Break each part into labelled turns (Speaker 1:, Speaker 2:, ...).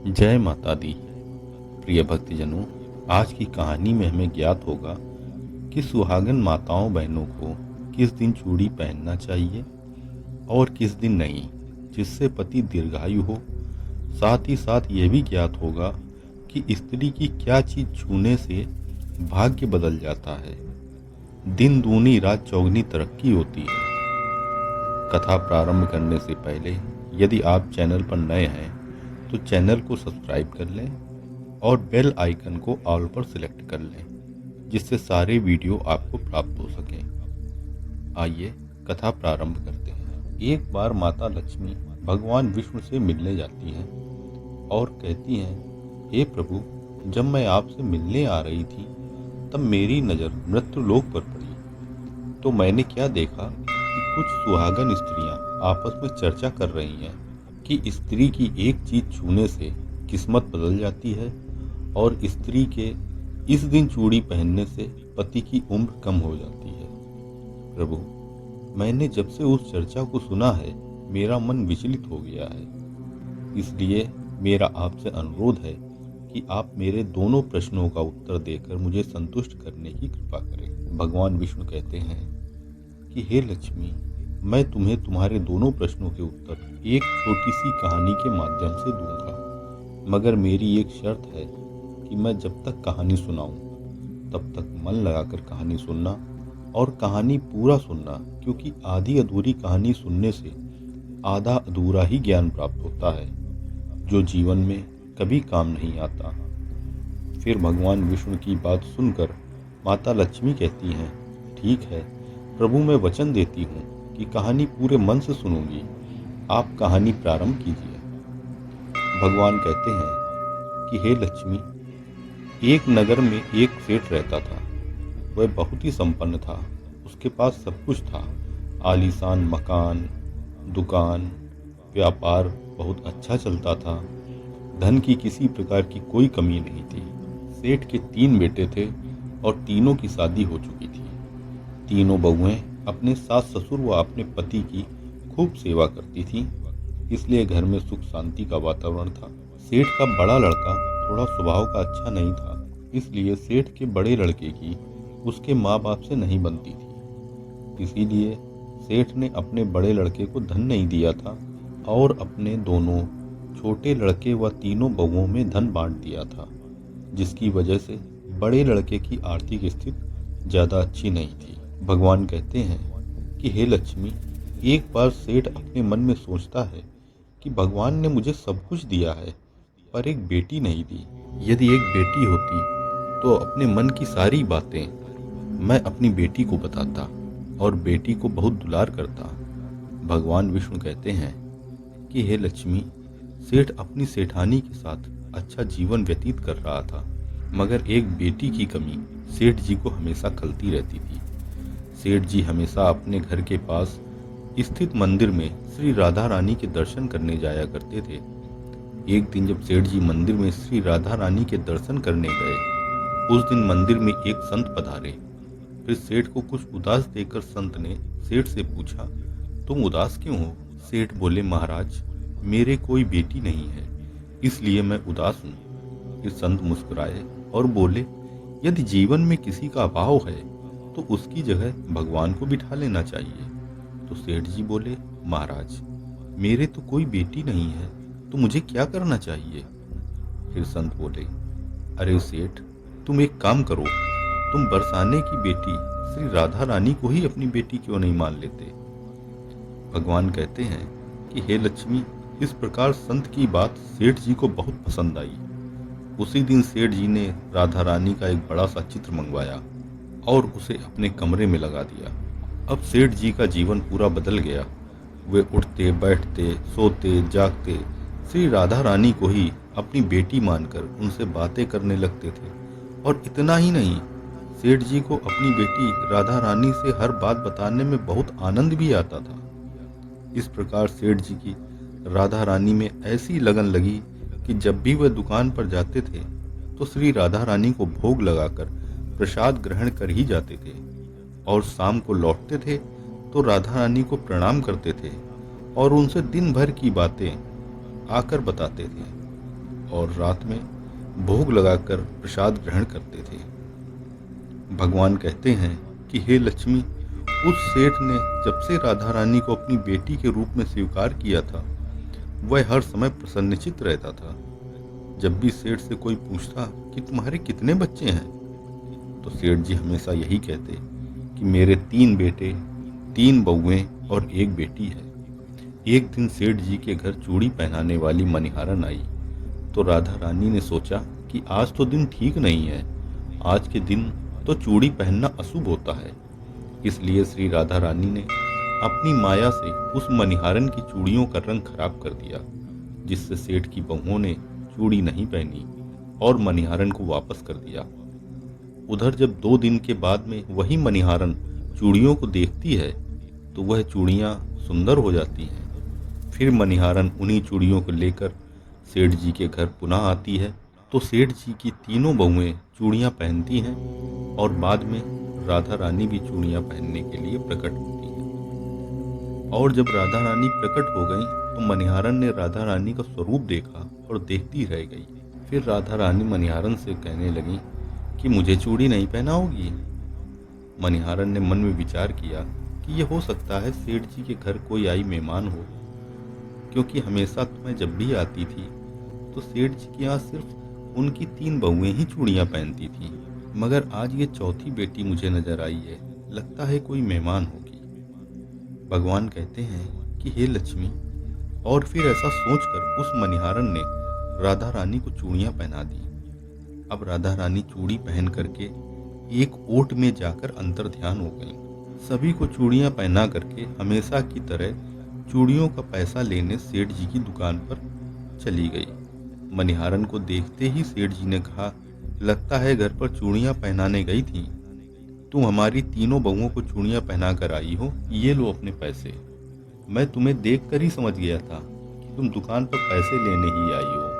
Speaker 1: जय माता दी। प्रिय भक्तजनों, आज की कहानी में हमें ज्ञात होगा कि सुहागन माताओं बहनों को किस दिन चूड़ी पहनना चाहिए और किस दिन नहीं, जिससे पति दीर्घायु हो। साथ ही साथ ये भी ज्ञात होगा कि स्त्री की क्या चीज छूने से भाग्य बदल जाता है, दिन दूनी रात चौगनी तरक्की होती है। कथा प्रारंभ करने से पहले यदि आप चैनल पर नए हैं तो चैनल को सब्सक्राइब कर लें और बेल आइकन को ऑल पर सिलेक्ट कर लें, जिससे सारे वीडियो आपको प्राप्त हो सकें। आइए कथा प्रारंभ करते हैं। एक बार माता लक्ष्मी भगवान विष्णु से मिलने जाती हैं और कहती हैं, हे प्रभु, जब मैं आपसे मिलने आ रही थी तब मेरी नज़र मृत्युलोक पर पड़ी तो मैंने क्या देखा कि कुछ सुहागन स्त्रियां आपस में चर्चा कर रही हैं कि स्त्री की एक चीज छूने से किस्मत बदल जाती है और स्त्री के इस दिन चूड़ी पहनने से पति की उम्र कम हो जाती है। प्रभु, मैंने जब से उस चर्चा को सुना है मेरा मन विचलित हो गया है, इसलिए मेरा आपसे अनुरोध है कि आप मेरे दोनों प्रश्नों का उत्तर देकर मुझे संतुष्ट करने की कृपा करें। भगवान विष्णु कहते हैं कि हे लक्ष्मी, मैं तुम्हें तुम्हारे दोनों प्रश्नों के उत्तर एक छोटी सी कहानी के माध्यम से दूंगा, मगर मेरी एक शर्त है कि मैं जब तक कहानी सुनाऊं तब तक मन लगाकर कहानी सुनना और कहानी पूरा सुनना, क्योंकि आधी अधूरी कहानी सुनने से आधा अधूरा ही ज्ञान प्राप्त होता है जो जीवन में कभी काम नहीं आता। फिर भगवान विष्णु की बात सुनकर माता लक्ष्मी कहती हैं, ठीक है प्रभु, मैं वचन देती हूँ कि कहानी पूरे मन से सुनूंगी, आप कहानी प्रारंभ कीजिए। भगवान कहते हैं कि हे लक्ष्मी, एक नगर में एक सेठ रहता था। वह बहुत ही संपन्न था, उसके पास सब कुछ था, आलीशान मकान, दुकान, व्यापार बहुत अच्छा चलता था, धन की किसी प्रकार की कोई कमी नहीं थी। सेठ के 3 बेटे थे और तीनों की शादी हो चुकी थी। तीनों बहुएं अपने सास ससुर व अपने पति की खूब सेवा करती थीं, इसलिए घर में सुख शांति का वातावरण था। सेठ का बड़ा लड़का थोड़ा स्वभाव का अच्छा नहीं था, इसलिए सेठ के बड़े लड़के की उसके माँ बाप से नहीं बनती थी। इसीलिए सेठ ने अपने बड़े लड़के को धन नहीं दिया था और अपने दोनों छोटे लड़के व तीनों बहुओं में धन बांट दिया था, जिसकी वजह से बड़े लड़के की आर्थिक स्थिति ज़्यादा अच्छी नहीं थी। भगवान कहते हैं कि हे लक्ष्मी, एक बार सेठ अपने मन में सोचता है कि भगवान ने मुझे सब कुछ दिया है पर एक बेटी नहीं दी। यदि एक बेटी होती तो अपने मन की सारी बातें मैं अपनी बेटी को बताता और बेटी को बहुत दुलार करता। भगवान विष्णु कहते हैं कि हे लक्ष्मी, सेठ अपनी सेठानी के साथ अच्छा जीवन व्यतीत कर रहा था, मगर एक बेटी की कमी सेठ जी को हमेशा खलती रहती थी। सेठ जी हमेशा अपने घर के पास स्थित मंदिर में श्री राधा रानी के दर्शन करने जाया करते थे। एक दिन जब सेठ जी मंदिर में श्री राधा रानी के दर्शन करने गए, उस दिन मंदिर में एक संत पधारे। फिर सेठ को कुछ उदास देखकर संत ने सेठ से पूछा, तुम उदास क्यों हो? सेठ बोले, महाराज, मेरे कोई बेटी नहीं है, इसलिए मैं उदास हूँ। फिर संत मुस्कुराए और बोले, यदि जीवन में किसी का अभाव है तो उसकी जगह भगवान को बिठा लेना चाहिए। तो सेठ जी बोले, महाराज, मेरे तो कोई बेटी नहीं है, तो मुझे क्या करना चाहिए? फिर संत बोले, अरे सेठ, तुम एक काम करो, तुम बरसाने की बेटी श्री राधा रानी को ही अपनी बेटी क्यों नहीं मान लेते? भगवान कहते हैं कि हे लक्ष्मी, इस प्रकार संत की बात सेठ जी को बहुत पसंद आई। उसी दिन सेठ जी ने राधा रानी का एक बड़ा सा चित्र मंगवाया और उसे अपने कमरे में लगा दिया। अब सेठ जी का जीवन पूरा बदल गया। वे उठते बैठते सोते जागते श्री राधा रानी को ही अपनी बेटी मानकर उनसे बातें करने लगते थे। और इतना ही नहीं, सेठ जी को अपनी बेटी राधा रानी से हर बात बताने में बहुत आनंद भी आता था। इस प्रकार सेठ जी की राधा रानी में ऐसी लगन लगी कि जब भी वह दुकान पर जाते थे तो श्री राधा रानी को भोग लगाकर प्रसाद ग्रहण कर ही जाते थे, और शाम को लौटते थे तो राधा रानी को प्रणाम करते थे और उनसे दिन भर की बातें आकर बताते थे। और रात में भोग लगाकर प्रसाद ग्रहण करते थे। भगवान कहते हैं कि हे लक्ष्मी, उस सेठ ने जब से राधा रानी को अपनी बेटी के रूप में स्वीकार किया था, वह हर समय प्रसन्नचित्त रहता था। जब भी सेठ से कोई पूछता कि तुम्हारे कितने बच्चे हैं, तो सेठ जी हमेशा यही कहते कि मेरे 3 बेटे, 3 बहुएं और 1 बेटी है। एक दिन सेठ जी के घर चूड़ी पहनाने वाली मनिहारन आई, तो राधा रानी ने सोचा कि आज तो दिन ठीक नहीं है, आज के दिन तो चूड़ी पहनना अशुभ होता है। इसलिए श्री राधा रानी ने अपनी माया से उस मनिहारन की चूड़ियों का रंग खराब कर दिया, जिससे सेठ की बहुओं ने चूड़ी नहीं पहनी और मनिहारन को वापस कर दिया। उधर जब 2 दिन के बाद में वही मनिहारन चूड़ियों को देखती है, तो वह चूड़ियाँ सुंदर हो जाती हैं। फिर मनिहारन उन्हीं चूड़ियों को लेकर सेठ जी के घर पुनः आती है, तो सेठ जी की तीनों बहुएं चूड़ियाँ पहनती हैं और बाद में राधा रानी भी चूड़ियाँ पहनने के लिए प्रकट होती हैं। और जब राधा रानी प्रकट हो गई, तो मनिहारन ने राधा रानी का स्वरूप देखा और देखती रह गई। फिर राधा रानी मनिहारन से कहने लगी कि मुझे चूड़ी नहीं पहनाओगी। मनिहारन ने मन में विचार किया कि यह हो सकता है सेठ जी के घर कोई आई मेहमान हो, क्योंकि हमेशा तो मैं जब भी आती थी तो सेठ जी के यहाँ सिर्फ उनकी 3 बहुएं ही चूड़ियाँ पहनती थी, मगर आज ये चौथी बेटी मुझे नजर आई है, लगता है कोई मेहमान होगी। भगवान कहते हैं कि हे लक्ष्मी, और फिर ऐसा सोचकर उस मनिहारन ने राधा रानी को चूड़ियाँ पहना दी। अब राधा रानी चूड़ी पहन करके एक ओट में जाकर अंतर ध्यान हो गई। सभी को चूड़ियाँ पहना करके हमेशा की तरह चूड़ियों का पैसा लेने सेठ जी की दुकान पर चली गई। मनिहारन को देखते ही सेठ जी ने कहा, लगता है घर पर चूड़ियाँ पहनाने गई थी, तुम हमारी तीनों बहुओं को चूड़ियाँ पहना कर आई हो, ये लो अपने पैसे। मैं तुम्हें देख कर ही समझ गया था कि तुम दुकान पर पैसे लेने ही आई हो।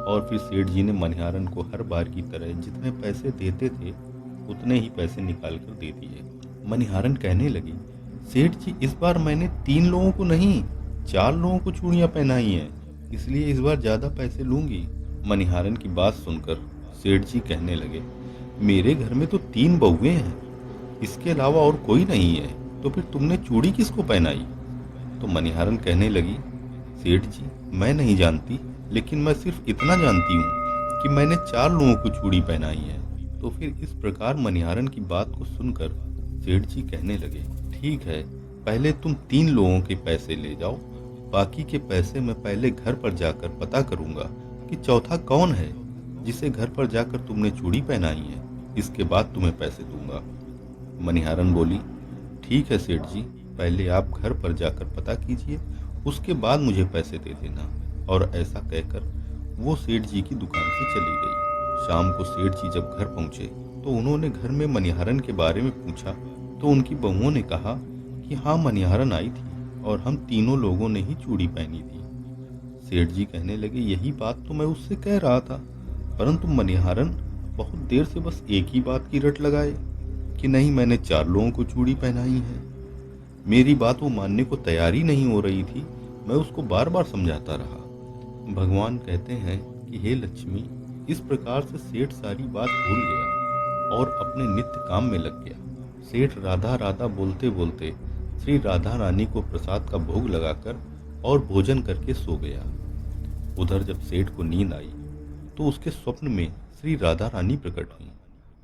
Speaker 1: और फिर सेठ जी ने मनिहारन को हर बार की तरह जितने पैसे देते थे उतने ही पैसे निकाल कर दे दिए। मनिहारन कहने लगी, सेठ जी, इस बार मैंने 3 लोगों को नहीं 4 लोगों को चूड़ियाँ पहनाई हैं, इसलिए इस बार ज्यादा पैसे लूंगी। मनिहारन की बात सुनकर सेठ जी कहने लगे, मेरे घर में तो 3 बहुएं हैं, इसके अलावा और कोई नहीं है, तो फिर तुमने चूड़ी किसको पहनाई? तो मनिहारन कहने लगी, सेठ जी, मैं नहीं जानती, लेकिन मैं सिर्फ इतना जानती हूँ कि मैंने 4 लोगों को चूड़ी पहनाई है। तो फिर इस प्रकार मनिहारन की बात को सुनकर सेठ जी कहने लगे, ठीक है, पहले तुम 3 लोगों के पैसे ले जाओ, बाकी के पैसे मैं पहले घर पर जाकर पता करूंगा कि चौथा कौन है जिसे घर पर जाकर तुमने चूड़ी पहनाई है, इसके बाद तुम्हें पैसे दूंगा। मनिहारन बोली, ठीक है सेठ जी, पहले आप घर पर जाकर पता कीजिए, उसके बाद मुझे पैसे दे देना। और ऐसा कहकर वो सेठ जी की दुकान से चली गई। शाम को सेठ जी जब घर पहुंचे तो उन्होंने घर में मनिहारन के बारे में पूछा, तो उनकी बहुओं ने कहा कि हाँ, मनिहारन आई थी और हम तीनों लोगों ने ही चूड़ी पहनी थी। सेठ जी कहने लगे, यही बात तो मैं उससे कह रहा था, परंतु मनिहारन बहुत देर से बस एक ही बात की रट लगाए कि नहीं, मैंने 4 लोगों को चूड़ी पहनाई है। मेरी बात वो मानने को तैयार ही नहीं हो रही थी, मैं उसको बार बार समझाता रहा। भगवान कहते हैं कि हे लक्ष्मी, इस प्रकार से सेठ सारी बात भूल गया और अपने नित्य काम में लग गया। सेठ राधा राधा बोलते बोलते श्री राधा रानी को प्रसाद का भोग लगाकर और भोजन करके सो गया। उधर जब सेठ को नींद आई तो उसके स्वप्न में श्री राधा रानी प्रकट हुई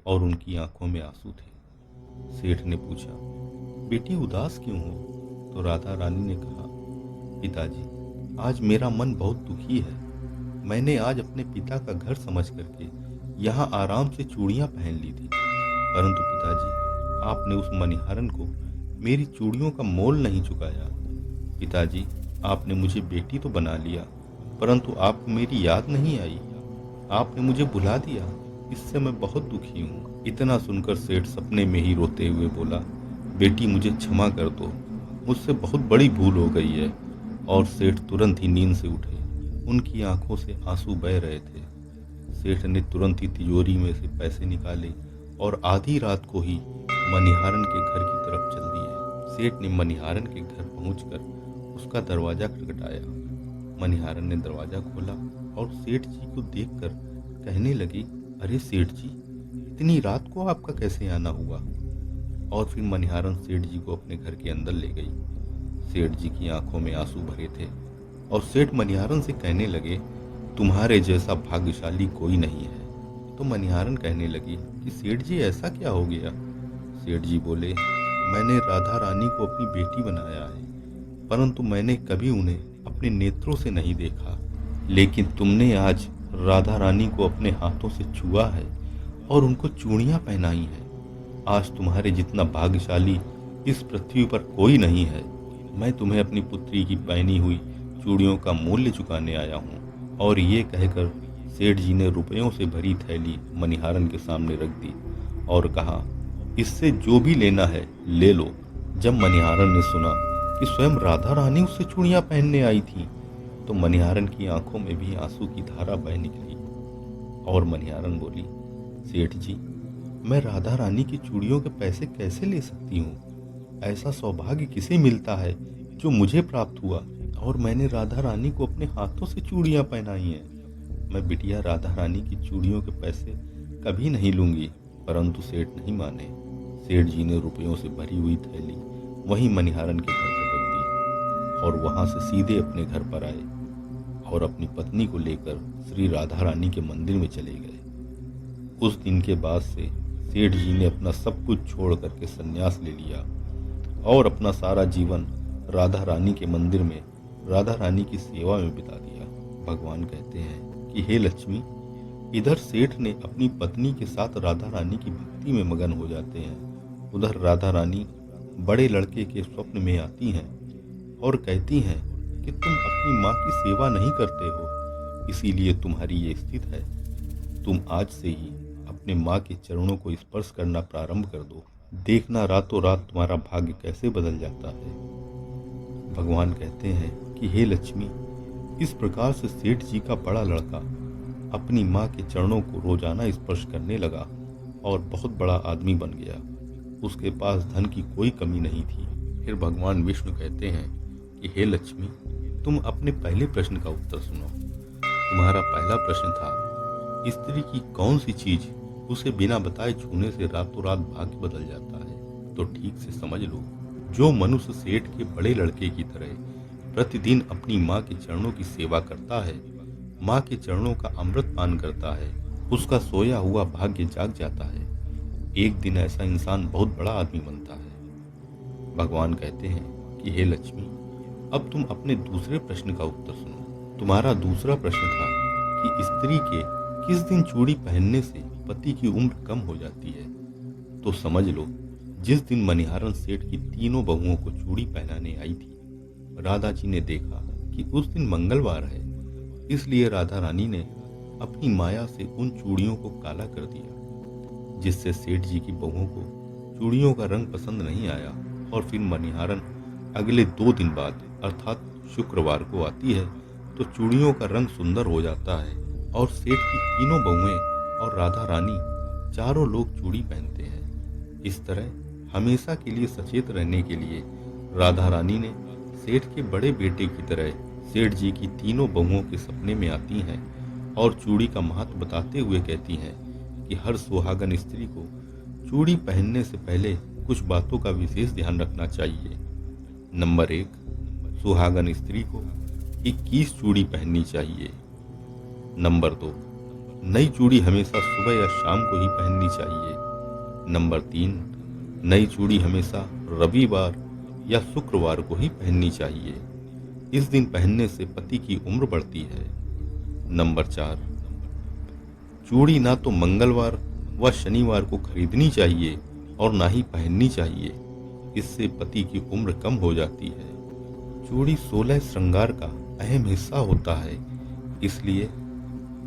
Speaker 1: और उनकी आंखों में आंसू थे। सेठ ने पूछा, बेटी उदास क्यों हो? तो राधा रानी ने कहा, पिताजी, आज मेरा मन बहुत दुखी है। मैंने आज अपने पिता का घर समझ करके यहाँ आराम से चूड़ियाँ पहन ली थी, परंतु पिताजी, आपने उस मनिहारन को मेरी चूड़ियों का मोल नहीं चुकाया। पिताजी, आपने मुझे बेटी तो बना लिया, परंतु आपको मेरी याद नहीं आई, आपने मुझे भुला दिया, इससे मैं बहुत दुखी हूँ। इतना सुनकर सेठ सपने में ही रोते हुए बोला, बेटी, मुझे क्षमा कर दो, मुझसे बहुत बड़ी भूल हो गई है। और सेठ तुरंत ही नींद से उठे, उनकी आंखों से आंसू बह रहे थे। सेठ ने तुरंत ही तिजोरी में से पैसे निकाले और आधी रात को ही मनिहारन के घर की तरफ चल दिए। सेठ ने मनिहारन के घर पहुंचकर उसका दरवाजा खटखटाया। मनिहारन ने दरवाजा खोला और सेठ जी को देखकर कहने लगे, अरे सेठ जी, इतनी रात को आपका कैसे आना हुआ? और फिर मनिहारन सेठ जी को अपने घर के अंदर ले गई। सेठ जी की आंखों में आंसू भरे थे और सेठ मनिहारन से कहने लगे, तुम्हारे जैसा भाग्यशाली कोई नहीं है। तो मनिहारन कहने लगी कि सेठ जी ऐसा क्या हो गया? सेठ जी बोले, मैंने राधा रानी को अपनी बेटी बनाया है, परंतु मैंने कभी उन्हें अपने नेत्रों से नहीं देखा। लेकिन तुमने आज राधा रानी को अपने हाथों से छुआ है और उनको चूड़ियां पहनाई हैं। आज तुम्हारे जितना भाग्यशाली इस पृथ्वी पर कोई नहीं है। मैं तुम्हें अपनी पुत्री की पहनी हुई चूड़ियों का मूल्य चुकाने आया हूँ। और ये कहकर सेठ जी ने रुपयों से भरी थैली मनिहारन के सामने रख दी और कहा, इससे जो भी लेना है ले लो। जब मनिहारन ने सुना कि स्वयं राधा रानी उससे चूड़ियां पहनने आई थी, तो मनिहारन की आंखों में भी आंसू की धारा बह निकली। और मनिहारन बोली, सेठ जी, मैं राधा रानी की चूड़ियों के पैसे कैसे ले सकती हूँ? ऐसा सौभाग्य किसे मिलता है जो मुझे प्राप्त हुआ और मैंने राधा रानी को अपने हाथों से चूड़ियां पहनाई हैं। मैं बिटिया राधा रानी की चूड़ियों के पैसे कभी नहीं लूंगी। परंतु सेठ नहीं माने। सेठ जी ने रुपयों से भरी हुई थैली वहीं मनिहारन के घर पर रख दी और वहां से सीधे अपने घर पर आए और अपनी पत्नी को लेकर श्री राधा रानी के मंदिर में चले गए। उस दिन के बाद से सेठ जी ने अपना सब कुछ छोड़ करके संन्यास ले लिया और अपना सारा जीवन राधा रानी के मंदिर में राधा रानी की सेवा में बिता दिया। भगवान कहते हैं कि हे लक्ष्मी, इधर सेठ ने अपनी पत्नी के साथ राधा रानी की भक्ति में मगन हो जाते हैं, उधर राधा रानी बड़े लड़के के स्वप्न में आती हैं और कहती हैं कि तुम अपनी माँ की सेवा नहीं करते हो, इसीलिए तुम्हारी ये स्थिति है। तुम आज से ही अपने माँ के चरणों को स्पर्श करना प्रारंभ कर दो, देखना रातों रात तुम्हारा भाग्य कैसे बदल जाता है। भगवान कहते हैं कि हे लक्ष्मी, इस प्रकार से सेठ जी का बड़ा लड़का अपनी माँ के चरणों को रोजाना स्पर्श करने लगा और बहुत बड़ा आदमी बन गया। उसके पास धन की कोई कमी नहीं थी। फिर भगवान विष्णु कहते हैं कि हे लक्ष्मी, तुम अपने पहले प्रश्न का उत्तर सुनो। तुम्हारा पहला प्रश्न था, स्त्री की कौन सी चीज उसे बिना बताए छूने से रातों रात भाग्य बदल जाता है? तो ठीक से समझ लो, जो मनुष्य सेठ के बड़े लड़के की तरह प्रतिदिन अपनी माँ के चरणों की सेवा करता है, माँ के चरणों का अमृत पान करता है, उसका सोया हुआ भाग्य जाग जाता है। एक दिन ऐसा इंसान बहुत बड़ा आदमी बनता है। भगवान कहते हैं कि हे लक्ष्मी, अब तुम अपने दूसरे प्रश्न का उत्तर सुनो। तुम्हारा दूसरा प्रश्न था कि स्त्री के किस दिन चूड़ी पहनने से पति की उम्र कम हो जाती है। तो समझ लो, जिस दिन मनिहारन सेठ की तीनों बहुओं को चूड़ी पहनाने आई थी, राधा जी ने देखा कि उस दिन मंगलवार है, इसलिए राधा रानी ने अपनी माया से उन चूड़ियों को काला कर दिया, जिससे सेठ जी की बहुओं को चूड़ियों का रंग पसंद नहीं आया। और फिर मनिहारन अगले 2 दिन बाद अर्थात शुक्रवार को आती है तो चूड़ियों का रंग सुंदर हो जाता है और सेठ की तीनों बहुएं और राधा रानी चारों लोग चूड़ी पहनते हैं। इस तरह हमेशा के लिए सचेत रहने के लिए राधा रानी ने सेठ के बड़े बेटे की तरह सेठ जी की तीनों बहुओं के सपने में आती हैं और चूड़ी का महत्व बताते हुए कहती हैं कि हर सुहागन स्त्री को चूड़ी पहनने से पहले कुछ बातों का विशेष ध्यान रखना चाहिए। नंबर 1, सुहागन स्त्री को 21 चूड़ी पहननी चाहिए। नंबर 2, नई चूड़ी हमेशा सुबह या शाम को ही पहननी चाहिए। नंबर 3, नई चूड़ी हमेशा रविवार या शुक्रवार को ही पहननी चाहिए। इस दिन पहनने से पति की उम्र बढ़ती है। नंबर 4, चूड़ी ना तो मंगलवार व शनिवार को खरीदनी चाहिए और ना ही पहननी चाहिए, इससे पति की उम्र कम हो जाती है। चूड़ी 16 श्रृंगार का अहम हिस्सा होता है, इसलिए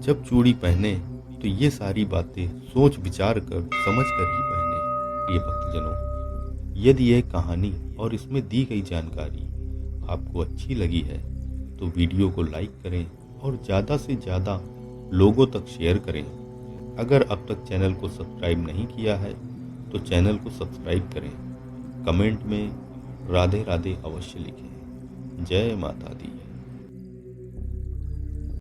Speaker 1: जब चूड़ी पहने तो ये सारी बातें सोच विचार कर समझ कर ही पहने। ये भक्तजनों, यदि यह कहानी और इसमें दी गई जानकारी आपको अच्छी लगी है तो वीडियो को लाइक करें और ज़्यादा से ज़्यादा लोगों तक शेयर करें। अगर अब तक चैनल को सब्सक्राइब नहीं किया है तो चैनल को सब्सक्राइब करें। कमेंट में राधे राधे अवश्य लिखें। जय माता दी।